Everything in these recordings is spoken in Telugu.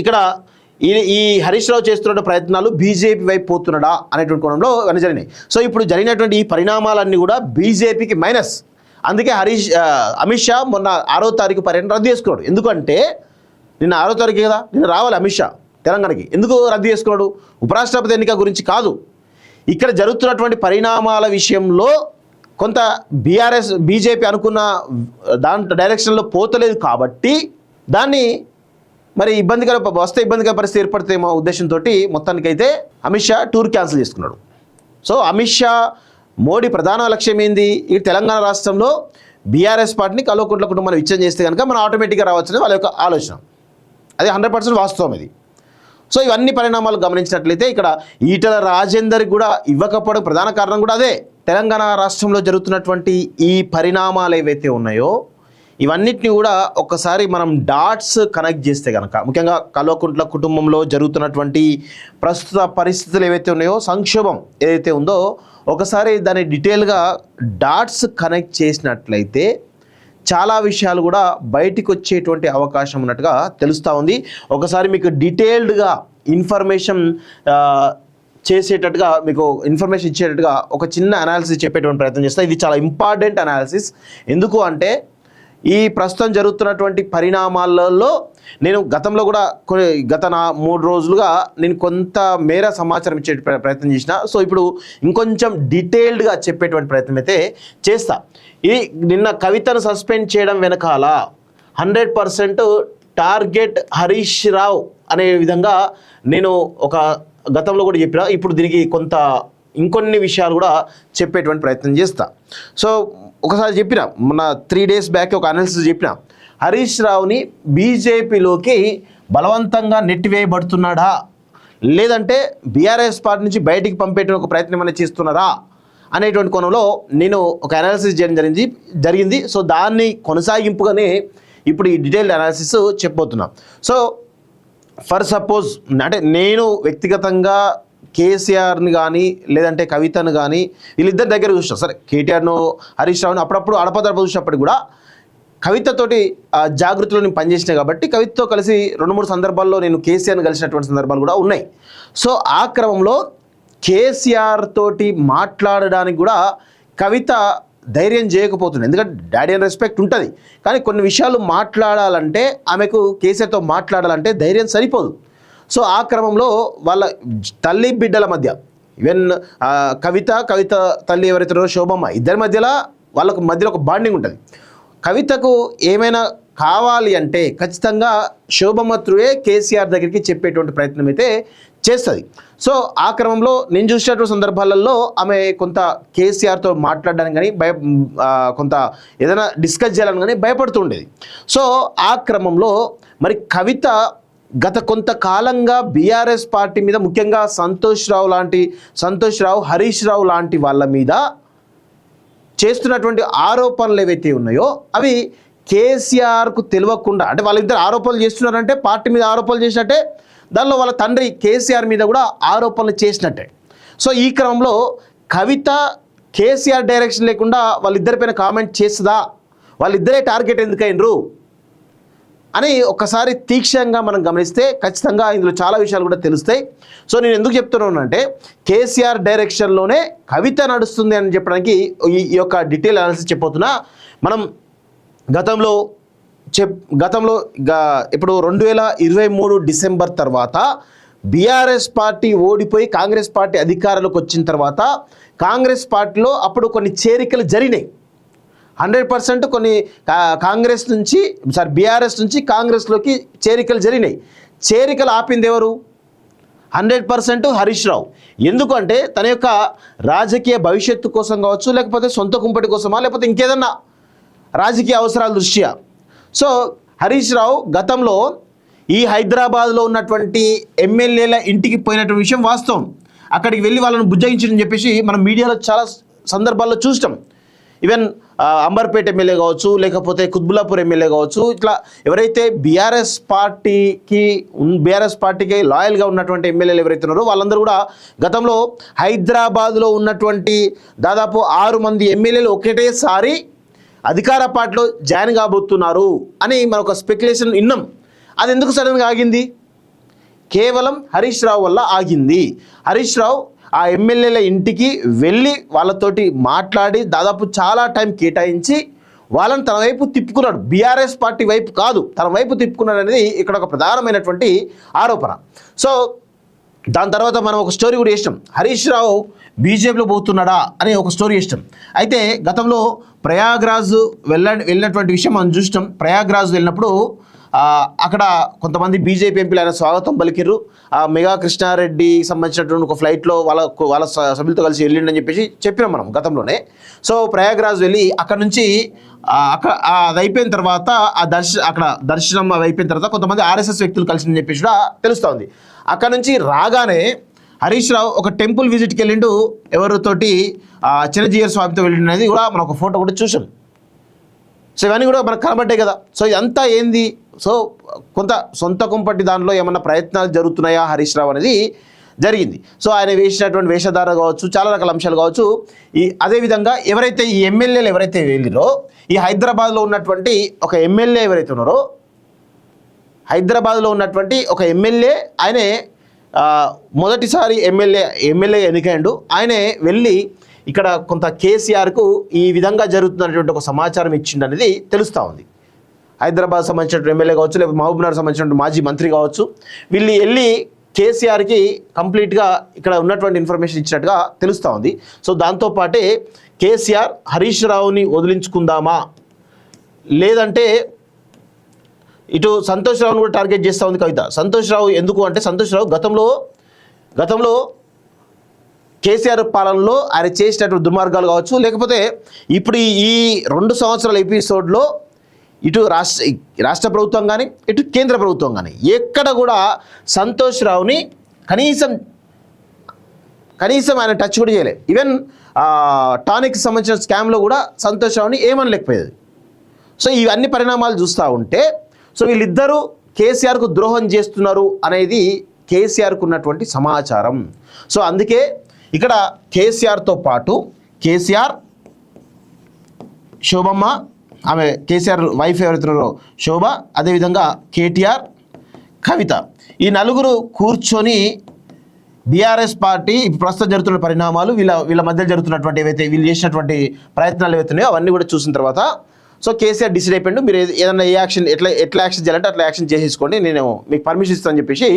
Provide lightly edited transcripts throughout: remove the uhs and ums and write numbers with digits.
ఇక్కడ ఈ హరీష్ రావు చేస్తున్న ప్రయత్నాలు బీజేపీ వైపు పోతున్నాడా అనేటువంటి కోణంలో ఇవన్నీ జరిగినాయి. సో ఇప్పుడు జరిగినటువంటి ఈ పరిణామాలన్నీ కూడా బీజేపీకి మైనస్. అందుకే అమిత్ షా మొన్న 6వ తారీఖు పర్యటన రద్దు చేసుకున్నాడు. ఎందుకంటే నిన్న 6వ తారీఖు కదా, నిన్న రావాలి అమిత్ షా తెలంగాణకి. ఎందుకు రద్దు చేసుకున్నాడు? ఉపరాష్ట్రపతి ఎన్నిక గురించి కాదు, ఇక్కడ జరుగుతున్నటువంటి పరిణామాల విషయంలో కొంత బీజేపీ అనుకున్న దాంట్లో డైరెక్షన్లో పోతలేదు కాబట్టి దాన్ని మరి ఇబ్బందికర పరిస్థితి ఏర్పడితేమో ఉద్దేశంతో మొత్తానికైతే అమిత్ షా టూర్ క్యాన్సిల్ చేసుకున్నాడు. సో అమిత్ షా మోడీ ప్రధాన లక్ష్యం ఏంది? ఈ తెలంగాణ రాష్ట్రంలో బీఆర్ఎస్ పార్టీని కల్వకుంట్ల కుటుంబాన్ని విచ్ఛేదం చేస్తే కనుక మనం ఆటోమేటిక్గా రావచ్చని వాళ్ళ యొక్క ఆలోచన. అది 100% వాస్తవం ఇది. సో ఇవన్నీ పరిణామాలు గమనించినట్లయితే ఇక్కడ ఈటల రాజేందర్కి కూడా ఇవ్వకపోవడం ప్రధాన కారణం కూడా అదే. తెలంగాణ రాష్ట్రంలో జరుగుతున్నటువంటి ఈ పరిణామాలు ఏవైతే ఉన్నాయో ఇవన్నిటిని కూడా ఒక్కసారి మనం డాట్స్ కనెక్ట్ చేస్తే కనుక, ముఖ్యంగా కల్వకుంట్ల కుటుంబంలో జరుగుతున్నటువంటి ప్రస్తుత పరిస్థితులు ఏవైతే ఉన్నాయో, సంక్షోభం ఏదైతే ఉందో, ఒకసారి దాన్ని డీటెయిల్గా డాట్స్ కనెక్ట్ చేసినట్లయితే చాలా విషయాలు కూడా బయటికి వచ్చేటువంటి అవకాశం ఉన్నట్టుగా తెలుస్తూ ఉంది. ఒకసారి మీకు డీటెయిల్డ్గా ఇన్ఫర్మేషన్ చేసేటట్టుగా, మీకు ఇన్ఫర్మేషన్ ఇచ్చేటట్టుగా ఒక చిన్న అనాలిసిస్ చెప్పేటువంటి ప్రయత్నం చేస్తా. ఇది చాలా ఇంపార్టెంట్ అనాలిసిస్. ఎందుకు అంటే ఈ ప్రస్తుతం జరుగుతున్నటువంటి పరిణామాలలో నేను గతంలో కూడా గత 3 రోజులుగా నేను కొంత మేర సమాచారం ఇచ్చే ప్రయత్నం చేసిన. సో ఇప్పుడు ఇంకొంచెం డీటెయిల్డ్గా చెప్పేటువంటి ప్రయత్నం అయితే చేస్తా. నిన్న కవితను సస్పెండ్ చేయడం వెనకాల 100% టార్గెట్ హరీష్ రావు అనే విధంగా నేను ఒక గతంలో కూడా చెప్పిన. ఇప్పుడు దీనికి ఇంకొన్ని విషయాలు కూడా చెప్పేటువంటి ప్రయత్నం చేస్తా. సో ఒకసారి చెప్పిన, మొన్న 3 days బ్యాక్ ఒక అనాలిసిస్ చెప్పిన, హరీష్ రావుని బీజేపీలోకి బలవంతంగా నెట్టివేయబడుతున్నాడా, లేదంటే బీఆర్ఎస్ పార్టీ నుంచి బయటికి పంపేటువంటి ఒక ప్రయత్నం ఏమైనా చేస్తున్నారా అనేటువంటి కోణంలో నేను ఒక అనాలిసిస్ చేయడం జరిగింది. సో దాన్ని కొనసాగింపుగానే ఇప్పుడు ఈ డీటెయిల్డ్ అనాలిసిస్ చెప్పబోతున్నా. సో ఫర్ సపోజ్ అంటే నేను వ్యక్తిగతంగా కేసీఆర్ని కానీ లేదంటే కవితను కానీ వీళ్ళిద్దరి దగ్గర చూస్తాను. సరే, కేటీఆర్ను హరీష్ రావుని అప్పుడప్పుడు అడపదడప చూసినప్పటికి కూడా కవితతోటి జాగృతిలో నేను పనిచేసినాయి కాబట్టి కవితతో కలిసి 2-3 సందర్భాల్లో నేను కేసీఆర్ని కలిసినటువంటి సందర్భాలు కూడా ఉన్నాయి. సో ఆ క్రమంలో కేసీఆర్ తోటి మాట్లాడడానికి కూడా కవిత ధైర్యం చేయకపోతుంది. ఎందుకంటే డాడీ అని రెస్పెక్ట్ ఉంటుంది, కానీ కొన్ని విషయాలు మాట్లాడాలంటే ఆమెకు కేసీఆర్తో మాట్లాడాలంటే ధైర్యం సరిపోదు. సో ఆ క్రమంలో వాళ్ళ తల్లి బిడ్డల మధ్య, ఈవెన్ కవిత తల్లి ఎవరైతే శోభమ్మ, ఇద్దరి మధ్యలో వాళ్ళకు మధ్యలో ఒక బాండింగ్ ఉంటుంది. కవితకు ఏమైనా కావాలి అంటే ఖచ్చితంగా శోభమ్మ త్రూయే కేసీఆర్ దగ్గరికి చెప్పేటువంటి ప్రయత్నం అయితే చేస్తుంది. సో ఆ క్రమంలో నేను చూసినటువంటి సందర్భాలలో ఆమె కొంత కేసీఆర్తో మాట్లాడడానికి కానీ కొంత ఏదైనా డిస్కస్ చేయాలని కానీ భయపడుతూ ఉండేది. సో ఆ క్రమంలో మరి కవిత గత కొంతకాలంగా బీఆర్ఎస్ పార్టీ మీద, ముఖ్యంగా సంతోష్ రావు హరీష్ రావు లాంటి వాళ్ళ మీద చేస్తున్నటువంటి ఆరోపణలు ఏవైతే ఉన్నాయో అవి కేసీఆర్కు తెలియకుండా, అంటే వాళ్ళిద్దరు ఆరోపణలు చేస్తున్నారంటే పార్టీ మీద ఆరోపణలు చేసినట్టే, దానిలో వాళ్ళ తండ్రి కేసీఆర్ మీద కూడా ఆరోపణలు చేసినట్టే. సో ఈ క్రమంలో కవిత కేసీఆర్ డైరెక్షన్ లేకుండా వాళ్ళిద్దరిపైన కామెంట్ చేస్తుందా, వాళ్ళిద్దరే టార్గెట్ ఎందుకైనరు అని ఒక్కసారి తీక్షణంగా మనం గమనిస్తే ఖచ్చితంగా ఇందులో చాలా విషయాలు కూడా తెలుస్తాయి. సో నేను ఎందుకు చెప్తున్నానంటే కేసీఆర్ డైరెక్షన్లోనే కవిత నడుస్తుంది అని చెప్పడానికి ఈ యొక్క డీటెయిల్ అనాలిసిస్ చెప్పబోతున్నా. మనం గతంలో ఇప్పుడు 2023 డిసెంబర్ తర్వాత బీఆర్ఎస్ పార్టీ ఓడిపోయి కాంగ్రెస్ పార్టీ అధికారంలోకి వచ్చిన తర్వాత కాంగ్రెస్ పార్టీలో అప్పుడు కొన్ని చేరికలు జరిగినాయి. 100% కొన్ని బీఆర్ఎస్ నుంచి కాంగ్రెస్లోకి చేరికలు జరిగినాయి. చేరికలు ఆపింది ఎవరు? 100% హరీష్ రావు. ఎందుకంటే తన యొక్క రాజకీయ భవిష్యత్తు కోసం కావచ్చు, లేకపోతే సొంత కుంపటి కోసమా, లేకపోతే ఇంకేదన్నా రాజకీయ అవసరాల దృష్ట్యా. సో హరీష్ రావు గతంలో ఈ హైదరాబాద్లో ఉన్నటువంటి ఎమ్మెల్యేల ఇంటికి పోయినటువంటి విషయం వాస్తవం. అక్కడికి వెళ్ళి వాళ్ళను బుజ్జగించని చెప్పేసి మనం మీడియాలో చాలా సందర్భాల్లో చూస్తాం. ఈవెన్ అంబర్పేట ఎమ్మెల్యే కావచ్చు, లేకపోతే కుత్బుల్లాపూర్ ఎమ్మెల్యే కావచ్చు, ఇట్లా ఎవరైతే బీఆర్ఎస్ పార్టీకి లాయల్గా ఉన్నటువంటి ఎమ్మెల్యేలు ఎవరైతే ఉన్నారో వాళ్ళందరూ కూడా గతంలో హైదరాబాద్లో ఉన్నటువంటి దాదాపు 6 మంది ఎమ్మెల్యేలు ఒకటేసారి అధికార పార్టీలో జాయిన్ కాబోతున్నారు అని మనొక స్పెక్యులేషన్ విన్నాం. అది ఎందుకు సడన్గా ఆగింది? కేవలం హరీష్ రావు వల్ల ఆగింది. హరీష్ రావు ఆ ఎమ్మెల్యేల ఇంటికి వెళ్ళి వాళ్ళతోటి మాట్లాడి దాదాపు చాలా టైం కేటాయించి వాళ్ళని తన వైపు తిప్పుకున్నాడు. బీఆర్ఎస్ పార్టీ వైపు కాదు, తన వైపు తిప్పుకున్నాడు అనేది ఇక్కడ ఒక ప్రధానమైనటువంటి ఆరోపణ. సో దాని తర్వాత మనం ఒక స్టోరీ కూడా ఇష్టం, హరీష్ రావు బీజేపీలో పోతున్నాడా అనే ఒక స్టోరీ ఇష్టం. అయితే గతంలో ప్రయాగ్రాజ్ వెళ్ళినటువంటి విషయం మనం చూసినాం. ప్రయాగ్రాజ్ వెళ్ళినప్పుడు అక్కడ కొంతమంది బీజేపీ ఎంపీలు ఆయన స్వాగతం పలికిర్రు. మెగా కృష్ణారెడ్డి సంబంధించినటువంటి ఒక ఫ్లైట్లో వాళ్ళ సభ్యులతో కలిసి వెళ్ళిండని చెప్పినాం మనం గతంలోనే. సో ప్రయాగ్రాజ్ వెళ్ళి అక్కడ నుంచి అది అయిపోయిన తర్వాత అక్కడ దర్శనం అది అయిపోయిన తర్వాత కొంతమంది ఆర్ఎస్ఎస్ వ్యక్తులు కలిసిందని చెప్పేసి కూడా తెలుస్తోంది. అక్కడ నుంచి రాగానే హరీష్ రావు ఒక టెంపుల్ విజిట్కి వెళ్ళిండు, ఎవరితోటి చిరంజీవి స్వామితో వెళ్ళిండు అనేది కూడా మనం ఒక ఫోటో కూడా చూసాం. సో ఇవన్నీ కూడా మనకు కనబడ్డాయి కదా. సో ఇదంతా ఏంది, సో కొంత సొంత కుంపటి దానిలో ఏమన్నా ప్రయత్నాలు జరుగుతున్నాయా హరీష్ రావు అనేది జరిగింది. సో ఆయన వేసినటువంటి వేషధార కావచ్చు, చాలా రకాల అంశాలు కావచ్చు. అదేవిధంగా ఎవరైతే ఈ ఎమ్మెల్యేలు ఎవరైతే వెళ్ళిరో, ఈ హైదరాబాద్లో ఉన్నటువంటి ఒక ఎమ్మెల్యే ఎవరైతే ఉన్నారో, హైదరాబాద్లో ఉన్నటువంటి ఒక ఎమ్మెల్యే ఆయనే మొదటిసారి ఎమ్మెల్యే ఎన్నికైండు. ఆయనే వెళ్ళి ఇక్కడ కొంత కేసీఆర్కు ఈ విధంగా జరుగుతున్నటువంటి ఒక సమాచారం ఇచ్చిండు అనేది తెలుస్తూ ఉంది. హైదరాబాద్ సంబంధించిన ఎమ్మెల్యే కావచ్చు, లేకపోతే మహబూబ్నగర్ సంబంధించిన మాజీ మంత్రి కావచ్చు, వీళ్ళు వెళ్ళి కేసీఆర్కి కంప్లీట్గా ఇక్కడ ఉన్నటువంటి ఇన్ఫర్మేషన్ ఇచ్చినట్టుగా తెలుస్తూ ఉంది. సో దాంతోపాటే కేసీఆర్ హరీష్ రావుని వదిలించుకుందామా, లేదంటే ఇటు సంతోష్ రావుని కూడా టార్గెట్ చేస్తూ ఉంది కవిత. సంతోష్ రావు ఎందుకు అంటే, సంతోష్ రావు గతంలో కేసీఆర్ పాలనలో ఆయన చేసినటువంటి దుర్మార్గాలు కావచ్చు, లేకపోతే ఇప్పుడు ఈ 2 సంవత్సరాల ఎపిసోడ్లో ఇటు రాష్ట్ర ప్రభుత్వం కానీ ఇటు కేంద్ర ప్రభుత్వం కానీ ఎక్కడ కూడా సంతోష్ రావుని కనీసం ఆయన టచ్ కూడా చేయలేదు. ఈవెన్ టానిక్ సంబంధించిన స్కామ్లో కూడా సంతోష్ రావుని ఏమనలేకపోయేది. సో ఇవన్నీ పరిణామాలు చూస్తూ ఉంటే, సో వీళ్ళిద్దరూ కేసీఆర్కు ద్రోహం చేస్తున్నారు అనేది కేసీఆర్కు ఉన్నటువంటి సమాచారం. సో అందుకే ఇక్కడ కేసీఆర్తో పాటు కేసీఆర్, శోభమ్మ, ఆమె కేసీఆర్ వైఫ్ ఎవరైతున్నారో శోభ, అదేవిధంగా కేటీఆర్, కవిత, ఈ నలుగురు కూర్చొని బీఆర్ఎస్ పార్టీ ప్రస్తుతం జరుగుతున్న పరిణామాలు, వీళ్ళ మధ్య జరుగుతున్నటువంటి ఏవైతే వీళ్ళు చేసినటువంటి ప్రయత్నాలు ఏవైతున్నాయో అవన్నీ కూడా చూసిన తర్వాత సో కేసీఆర్ డిసైడ్ అయిపోయిండు, మీరు ఏదైనా ఎట్లా యాక్షన్ చేయాలంటే అట్లా యాక్షన్ చేసేసుకోండి, నేను మీకు పర్మిషన్ ఇస్తానని చెప్పేసి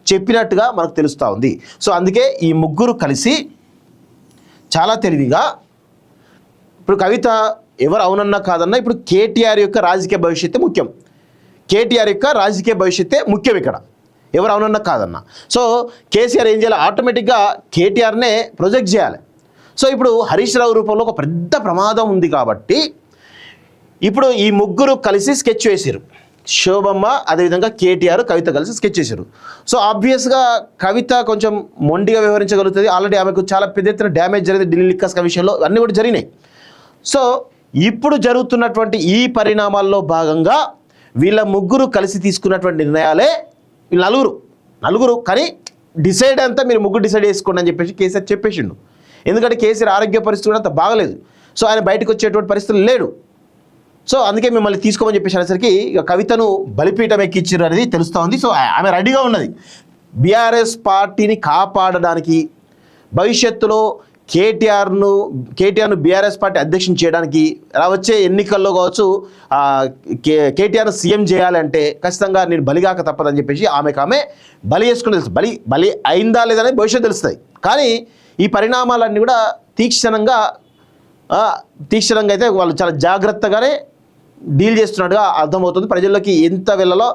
చెప్పినట్టుగా మనకు తెలుస్తూ ఉంది. సో అందుకే ఈ ముగ్గురు కలిసి చాలా తెలివిగా, ఇప్పుడు కవిత ఎవరు అవునన్నా కాదన్నా ఇప్పుడు కేటీఆర్ యొక్క రాజకీయ భవిష్యత్తే ముఖ్యం. కేటీఆర్ యొక్క రాజకీయ భవిష్యత్తే ముఖ్యం ఇక్కడ, ఎవరు అవునన్నా కాదన్నా. సో కేసీఆర్ ఏం చేయాలి, ఆటోమేటిక్గా కేటీఆర్నే ప్రొజెక్ట్ చేయాలి. సో ఇప్పుడు హరీష్ రావు రూపంలో ఒక పెద్ద ప్రమాదం ఉంది కాబట్టి ఇప్పుడు ఈ ముగ్గురు కలిసి స్కెచ్ వేసారు. శోభమ్మ, అదేవిధంగా కేటీఆర్, కవిత కలిసి స్కెచ్ చేశారు. సో ఆబ్వియస్గా కవిత కొంచెం మొండిగా వ్యవహరించగలుగుతుంది. ఆల్రెడీ ఆమెకు చాలా పెద్ద ఎత్తున డ్యామేజ్ జరిగింది ఢిల్లీ లిక్కర్స్ విషయంలో, అన్నీ కూడా జరిగినాయి. సో ఇప్పుడు జరుగుతున్నటువంటి ఈ పరిణామాల్లో భాగంగా వీళ్ళ ముగ్గురు కలిసి తీసుకున్నటువంటి నిర్ణయాలే నలుగురు కానీ డిసైడ్ అంతా మీరు ముగ్గురు డిసైడ్ చేసుకోండి అని చెప్పేసి కేసీఆర్ చెప్పేసిండు. ఎందుకంటే కేసీఆర్ ఆరోగ్య పరిస్థితి కూడా అంత బాగలేదు. సో ఆయన బయటకు వచ్చేటువంటి పరిస్థితులు లేడు. సో అందుకే మిమ్మల్ని తీసుకోమని చెప్పేసి అనేసరికి ఇక కవితను బలిపీఠం ఎక్కించారు అనేది తెలుస్తూ ఉంది. సో ఆమె రెడీగా ఉన్నది బీఆర్ఎస్ పార్టీని కాపాడడానికి, భవిష్యత్తులో కేటీఆర్ను బీఆర్ఎస్ పార్టీ అధ్యక్షుని చేయడానికి, వచ్చే ఎన్నికల్లో కావచ్చు కేటీఆర్ సీఎం చేయాలంటే ఖచ్చితంగా నేను బలిగాక తప్పదని చెప్పేసి ఆమె బలి చేసుకుని తెలుసు. బలి అయిందా లేదనేది భవిష్యత్తు తెలుస్తుంది. కానీ ఈ పరిణామాలన్నీ కూడా తీక్షణంగా అయితే వాళ్ళు చాలా జాగ్రత్తగానే డీల్ చేస్తున్నట్టుగా అర్థమవుతుంది. ప్రజల్లోకి ఎంత వెళ్ళాలో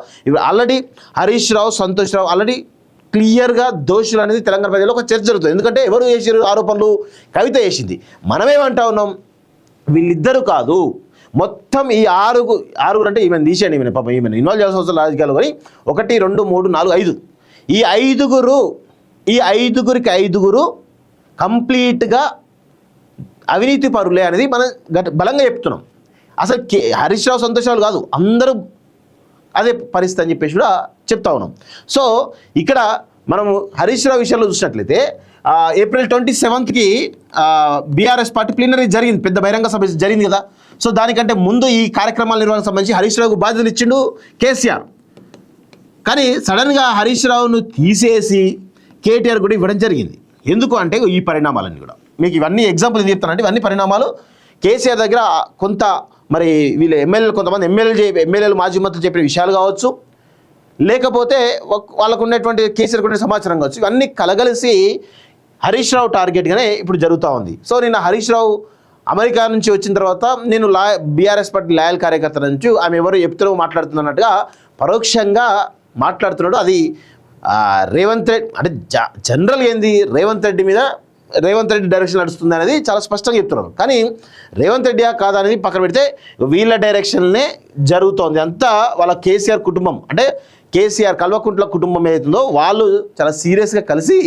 ఆల్రెడీ హరీష్ రావు, సంతోష్ రావు ఆల్రెడీ క్లియర్గా దోషులు అనేది తెలంగాణ ప్రజల్లో ఒక చర్చ జరుగుతుంది. ఎందుకంటే ఎవరు చేసారు ఆరోపణలు, కవిత చేసింది. మనమేమంటా ఉన్నాం, వీళ్ళిద్దరూ కాదు, మొత్తం ఈ ఆరుగురు అంటే ఈమెను తీసేయండి, ఈమెను పాపం ఈమెను ఇన్వాల్వ్ చేయాల్సిన అవసరం రాజకీయాలు. కానీ 1, 2, 3, 4, 5 ఈ ఐదుగురు కంప్లీట్గా అవినీతి పరులే అనేది మనం బలంగా చెప్తున్నాం. అసలు హరీష్ రావు, సంతోష్ రావు కాదు, అందరూ అదే పరిస్థితి అని చెప్పేసి కూడా చెప్తా ఉన్నాం. సో ఇక్కడ మనము హరీష్ రావు విషయంలో చూసినట్లయితే ఏప్రిల్ 27కి బీఆర్ఎస్ పార్టీ ప్లీనరీ జరిగింది, పెద్ద బహిరంగ సభ జరిగింది కదా. సో దానికంటే ముందు ఈ కార్యక్రమాల నిర్వహణకు సంబంధించి హరీష్ రావుకు బాధ్యతలు ఇచ్చిండు కేసీఆర్. కానీ సడన్గా హరీష్ రావును తీసేసి కేటీఆర్ కూడా ఇవ్వడం జరిగింది. ఎందుకు అంటే ఈ పరిణామాలన్నీ కూడా మీకు ఇవన్నీ ఎగ్జాంపుల్ ఏం చెప్తానంటే ఇవన్నీ పరిణామాలు కేసీఆర్ దగ్గర కొంత మరి వీళ్ళు ఎమ్మెల్యేలు కొంతమంది ఎమ్మెల్యేలు మాజీ మంత్రులు చెప్పిన విషయాలు కావచ్చు, లేకపోతే వాళ్ళకు ఉన్నటువంటి కేసీఆర్ కొన్ని సమాచారం కావచ్చు, ఇవన్నీ కలగలిసి హరీష్ రావు టార్గెట్గానే ఇప్పుడు జరుగుతూ ఉంది. సో నిన్న హరీష్ రావు అమెరికా నుంచి వచ్చిన తర్వాత నేను బీఆర్ఎస్ పార్టీ లాయల్ కార్యకర్త నుంచి ఆమె ఎవరు చెప్తారో మాట్లాడుతున్నట్టుగా పరోక్షంగా మాట్లాడుతున్నాడు. అది రేవంత్ రెడ్డి అంటే జనరల్గా ఏంది రేవంత్ రెడ్డి డైరెక్షన్ నడుస్తుంది అనేది చాలా స్పష్టంగా చెప్తున్నారు. కానీ రేవంత్ రెడ్డియా కాదా అనేది పక్కన పెడితే వీళ్ళ డైరెక్షన్నే జరుగుతోంది. అంతా వాళ్ళ కేసీఆర్ కుటుంబం అంటే కేసీఆర్ కల్వకుంట్ల కుటుంబం ఏదైతుందో వాళ్ళు చాలా సీరియస్గా కలిసి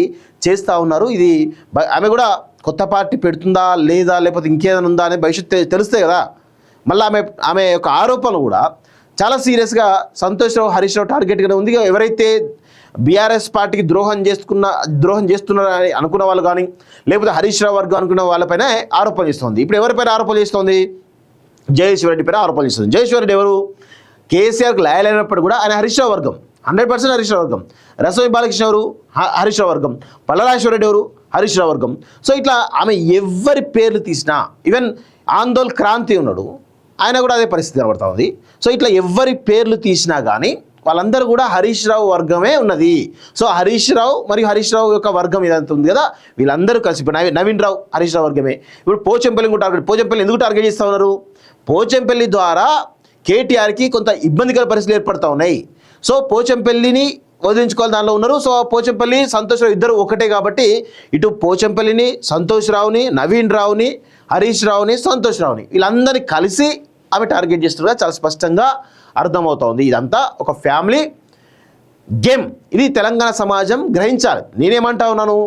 చేస్తూ ఉన్నారు. ఇది ఆమె కూడా కొత్త పార్టీ పెడుతుందా లేదా లేకపోతే ఇంకేదైనా ఉందా అనే భవిష్యత్తు తెలుస్తాయి కదా. మళ్ళీ ఆమె యొక్క ఆరోపణలు కూడా చాలా సీరియస్గా సంతోష్ రావు హరీష్ రావు టార్గెట్గానే ఉంది. ఎవరైతే బీఆర్ఎస్ పార్టీకి ద్రోహం చేస్తున్నారని అనుకున్న వాళ్ళు కానీ లేకపోతే హరీష్ రావు వర్గం అనుకున్న వాళ్ళపైన ఆరోపణ చేస్తుంది. ఇప్పుడు ఎవరిపైన ఆరోపణ చేస్తుంది? జగదీశ్వర్ రెడ్డి పైన ఆరోపణ చేస్తుంది. జగదీశ్వర్ రెడ్డి ఎవరు? కేసీఆర్కి లాయల్ అయినప్పుడు కూడా ఆయన హరీష్ రావు వర్గం, 100% హరీష్ రావు వర్గం. రసోయి బాలకృష్ణ ఎవరు? హరీష్ రావు వర్గం. పల్లరాజేశ్వర రెడ్డి ఎవరు? హరీష్ రావు వర్గం. సో ఇట్లా ఆమె ఎవరి పేర్లు తీసినా, ఈవెన్ ఆందోళన్ క్రాంతి ఉన్నాడు, ఆయన కూడా అదే పరిస్థితి కనబడతా ఉంది. సో ఇట్లా ఎవరి పేర్లు తీసినా కానీ వాళ్ళందరూ కూడా హరీష్ రావు వర్గమే ఉన్నది. సో హరీష్ రావు మరియు హరీష్ రావు యొక్క వర్గం ఇదంతా ఉంది కదా, వీళ్ళందరూ కలిసి ఇప్పుడు నవీన్ రావు హరీష్ రావు వర్గమే. ఇప్పుడు పోచంపల్లి కూడా పోచంపల్లి ఎందుకు టార్గెట్ చేస్తూ ఉన్నారు? పోచంపల్లి ద్వారా కేటీఆర్కి కొంత ఇబ్బందికర పరిస్థితులు ఏర్పడతా ఉన్నాయి. సో పోచంపల్లిని వదిలించుకోవాలి దానిలో ఉన్నారు. సో పోచంపల్లి సంతోష్ రావు ఇద్దరు ఒకటే కాబట్టి ఇటు పోచంపల్లిని, సంతోష్ రావుని, నవీన్ రావుని, హరీష్ రావుని, సంతోష్ రావుని వీళ్ళందరినీ కలిసి ఆమె టార్గెట్ చేస్తున్నట్టుగా చాలా స్పష్టంగా అర్థమవుతోంది. ఇదంతా ఒక ఫ్యామిలీ గేమ్. ఇది తెలంగాణ సమాజం గ్రహించాలి. నేనేమంటా ఉన్నాను,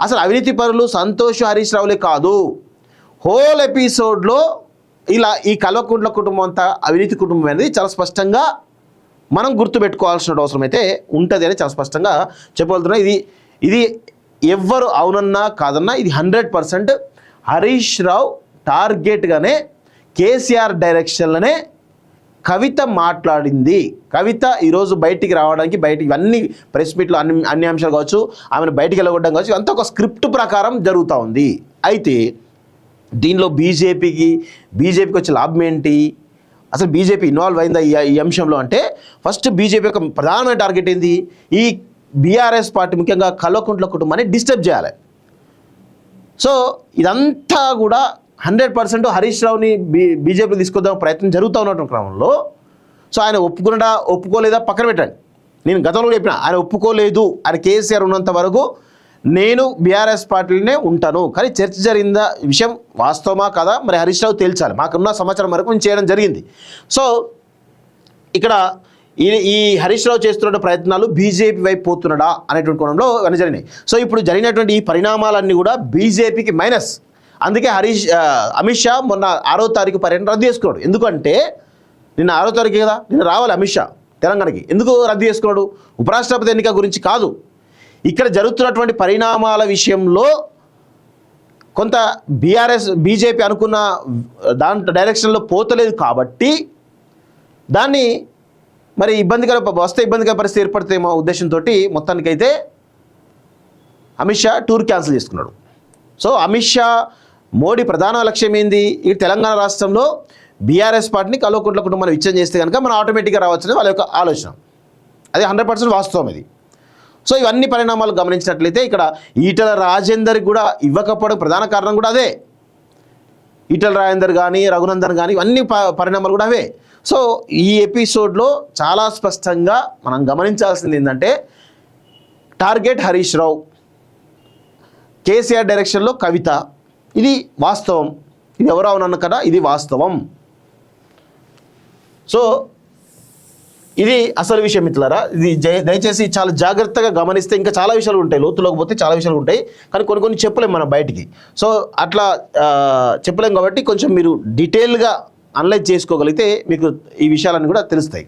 అసలు అవినీతి పరులు సంతోష్ హరీష్ రావులే కాదు, హోల్ ఎపిసోడ్లో ఇలా ఈ కల్వకుంట్ల కుటుంబం అంతా అవినీతి కుటుంబం అనేది చాలా స్పష్టంగా మనం గుర్తుపెట్టుకోవాల్సిన అవసరం అయితే ఉంటుంది అని చాలా స్పష్టంగా చెప్పగలుగుతున్నా. ఇది ఎవ్వరు అవునన్నా కాదన్నా ఇది 100% హరీష్ రావు టార్గెట్గానే కేసీఆర్ డైరెక్షన్లోనే కవిత మాట్లాడింది. కవిత ఈరోజు బయటికి రావడానికి ఇవన్నీ ప్రెస్ మీట్లో అన్ని అంశాలు కావచ్చు, ఆమెను బయటికి వెళ్ళగొట్టడం కావచ్చు, అంతా ఒక స్క్రిప్ట్ ప్రకారం జరుగుతూ ఉంది. అయితే దీనిలో బీజేపీకి వచ్చే లాభం ఏంటి? అసలు బీజేపీ ఇన్వాల్వ్ అయిందా ఈ అంశంలో అంటే ఫస్ట్ బీజేపీ యొక్క ప్రధానమైన టార్గెట్ ఏంది? ఈ బీఆర్ఎస్ పార్టీ ముఖ్యంగా కల్వకుంట్ల కుటుంబాన్ని డిస్టర్బ్ చేయాలి. సో ఇదంతా కూడా 100% హరీష్ రావుని బీజేపీ తీసుకొద్దాం ప్రయత్నం జరుగుతూ ఉన్నటువంటి క్రమంలో సో ఆయన ఒప్పుకోలేదా పక్కన పెట్టండి. నేను గతంలో చెప్పిన ఆయన ఒప్పుకోలేదు, ఆయన కేసీఆర్ ఉన్నంత వరకు నేను బీఆర్ఎస్ పార్టీలోనే ఉంటాను. కానీ చర్చ జరిగిందా విషయం వాస్తవమా కదా మరి హరీష్ రావు తేల్చాలి. మాకున్న సమాచారం వరకు నేను చేయడం జరిగింది. సో ఇక్కడ ఈ హరీష్ రావు చేస్తున్న ప్రయత్నాలు బీజేపీ వైపు పోతున్నాడా అనేటువంటి కోణంలో ఇవన్నీ జరిగినాయి. సో ఇప్పుడు జరిగినటువంటి ఈ పరిణామాలన్నీ కూడా బీజేపీకి మైనస్. అందుకే అమిత్ షా మొన్న 6వ తారీఖు పర్యటన రద్దు చేసుకున్నాడు. ఎందుకంటే నిన్న 6వ తారీఖు కదా, నిన్న రావాలి అమిత్ షా తెలంగాణకి. ఎందుకు రద్దు చేసుకున్నాడు? ఉపరాష్ట్రపతి ఎన్నిక గురించి కాదు, ఇక్కడ జరుగుతున్నటువంటి పరిణామాల విషయంలో కొంత బీజేపీ అనుకున్న దాంట్లో డైరెక్షన్లో పోతలేదు కాబట్టి దాన్ని మరి ఇబ్బందికర పరిస్థితి ఏర్పడితేమో ఉద్దేశంతో మొత్తానికైతే అమిత్ షా టూర్ క్యాన్సిల్ చేసుకున్నాడు. సో అమిత్ షా మోడీ ప్రధాన లక్ష్యం ఏంది? ఈ తెలంగాణ రాష్ట్రంలో బీఆర్ఎస్ పార్టీని కల్వకుంట్ల కుటుంబాన్ని విచ్ఛేదం చేస్తే కనుక మనం ఆటోమేటిక్గా రావచ్చని వాళ్ళ యొక్క ఆలోచన. అది 100% వాస్తవం ఇది. సో ఇవన్నీ పరిణామాలు గమనించినట్లయితే ఇక్కడ ఈటల రాజేందర్కి కూడా ఇవ్వకపోవడం ప్రధాన కారణం కూడా అదే. ఈటల రాజేందర్ కానీ రఘునందన్ కానీ ఇవన్నీ పరిణామాలు కూడా అవే. సో ఈ ఎపిసోడ్లో చాలా స్పష్టంగా మనం గమనించాల్సింది ఏంటంటే టార్గెట్ హరీష్ రావు, కేసీఆర్ డైరెక్షన్లో కవిత. ఇది వాస్తవం. ఇది ఎవరు అవునన్న కదా, ఇది వాస్తవం. సో ఇది అసలు విషయం మిత్రులారా. ఇది దయచేసి చాలా జాగ్రత్తగా గమనిస్తే ఇంకా చాలా విషయాలు ఉంటాయి, లోతులోకి పోతే చాలా విషయాలు ఉంటాయి. కానీ కొన్ని చెప్పలేం మనం బయటికి. సో అట్లా చెప్పలేం కాబట్టి కొంచెం మీరు డీటెయిల్గా అనలైజ్ చేసుకోగలిగితే మీకు ఈ విషయాలన్నీ కూడా తెలుస్తాయి.